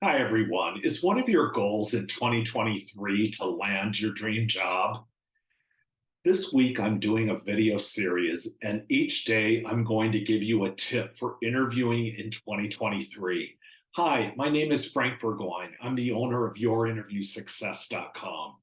Hi, everyone. Is one of your goals in 2023 to land your dream job? This week, I'm doing a video series, and each day I'm going to give you a tip for interviewing in 2023. Hi, my name is Frank Burgoyne. I'm the owner of YourInterviewSuccess.com.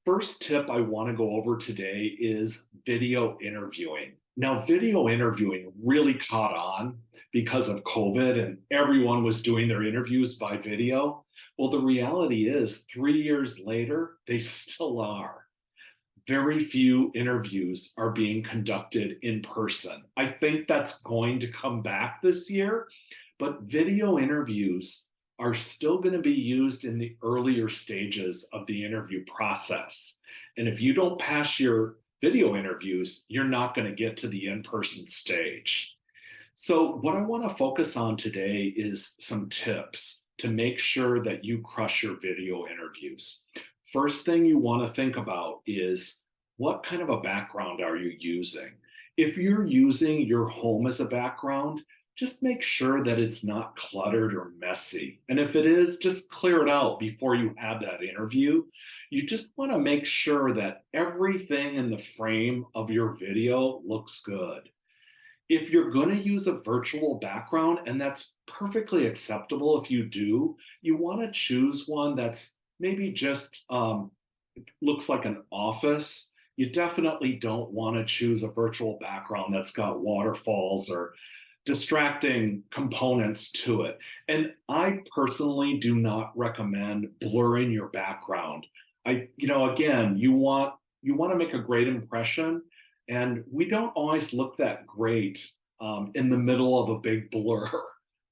First tip I want to go over today is video interviewing. Now, video interviewing really caught on because of COVID and everyone was doing their interviews by video. Well, the reality is, 3 years later, they still are. Very few interviews are being conducted in person. I think that's going to come back this year, but video interviews are still going to be used in the earlier stages of the interview process. And if you don't pass your video interviews, you're not going to get to the in person stage. So, what I want to focus on today is some tips to make sure that you crush your video interviews. First thing you want to think about is what kind of a background are you using? If you're using your home as a background, just make sure that it's not cluttered or messy. And if it is, just clear it out before you have that interview. You just want to make sure that everything in the frame of your video looks good. If you're going to use a virtual background, and that's perfectly acceptable if you do, you want to choose one that's maybe just looks like an office. You definitely don't want to choose a virtual background that's got waterfalls or distracting components to it. And I personally do not recommend blurring your background. Again, you want to make a great impression, and we don't always look that great in the middle of a big blur.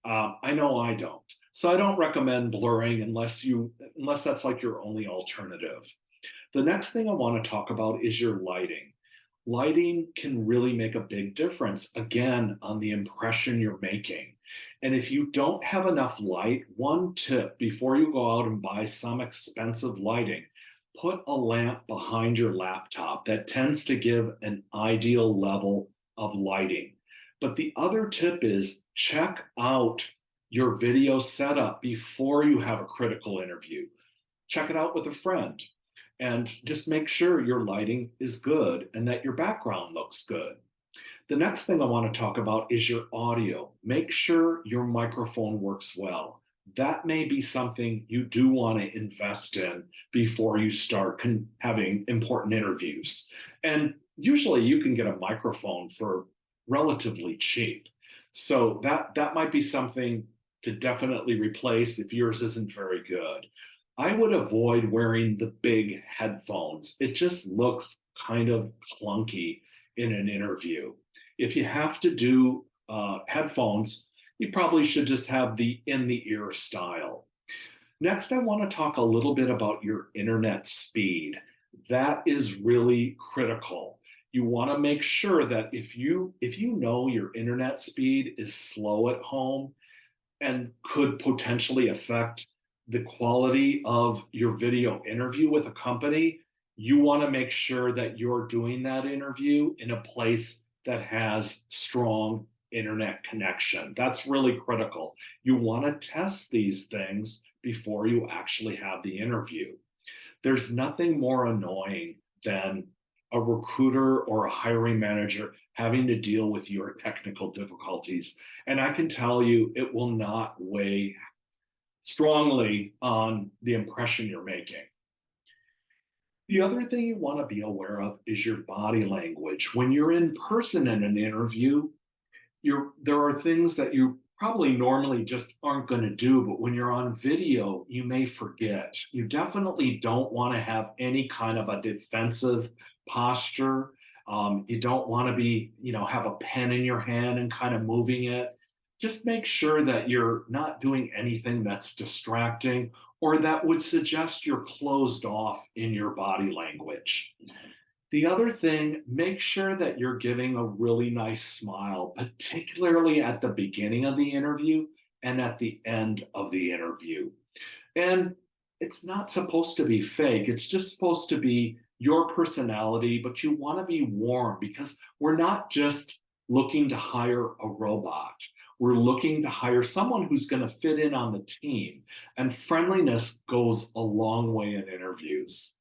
I know I don't. So I don't recommend blurring unless that's like your only alternative. The next thing I want to talk about is your lighting. Lighting can really make a big difference, again, on the impression you're making. And if you don't have enough light, one tip before you go out and buy some expensive lighting, put a lamp behind your laptop. That tends to give an ideal level of lighting. But the other tip is check out your video setup before you have a critical interview. Check it out with a friend and just make sure your lighting is good and that your background looks good. The next thing I want to talk about is your audio. Make sure your microphone works well. That may be something you do want to invest in before you start having important interviews. And usually you can get a microphone for relatively cheap. So that might be something to definitely replace if yours isn't very good. I would avoid wearing the big headphones. It just looks kind of clunky in an interview. If you have to do headphones, you probably should just have the in the ear style. Next, I want to talk a little bit about your internet speed. That is really critical. You want to make sure that if you know your internet speed is slow at home and could potentially affect the quality of your video interview with a company, you want to make sure that you're doing that interview in a place that has strong internet connection. That's really critical. You want to test these things before you actually have the interview. There's nothing more annoying than a recruiter or a hiring manager having to deal with your technical difficulties. And I can tell you, it will not weigh strongly on the impression you're making. The other thing you want to be aware of is your body language. When you're in person in an interview, there are things that you probably normally just aren't going to do, but when you're on video, you may forget. You definitely don't want to have any kind of a defensive posture. You don't want to have a pen in your hand and kind of moving it. Just make sure that you're not doing anything that's distracting or that would suggest you're closed off in your body language. The other thing, make sure that you're giving a really nice smile, particularly at the beginning of the interview and at the end of the interview. And it's not supposed to be fake, it's just supposed to be your personality, but you want to be warm because we're not just looking to hire a robot. We're looking to hire someone who's going to fit in on the team, and friendliness goes a long way in interviews.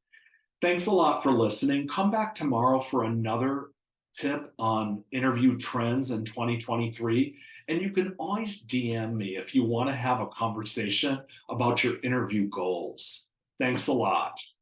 Thanks a lot for listening. Come back tomorrow for another tip on interview trends in 2023. And you can always DM me if you want to have a conversation about your interview goals. Thanks a lot.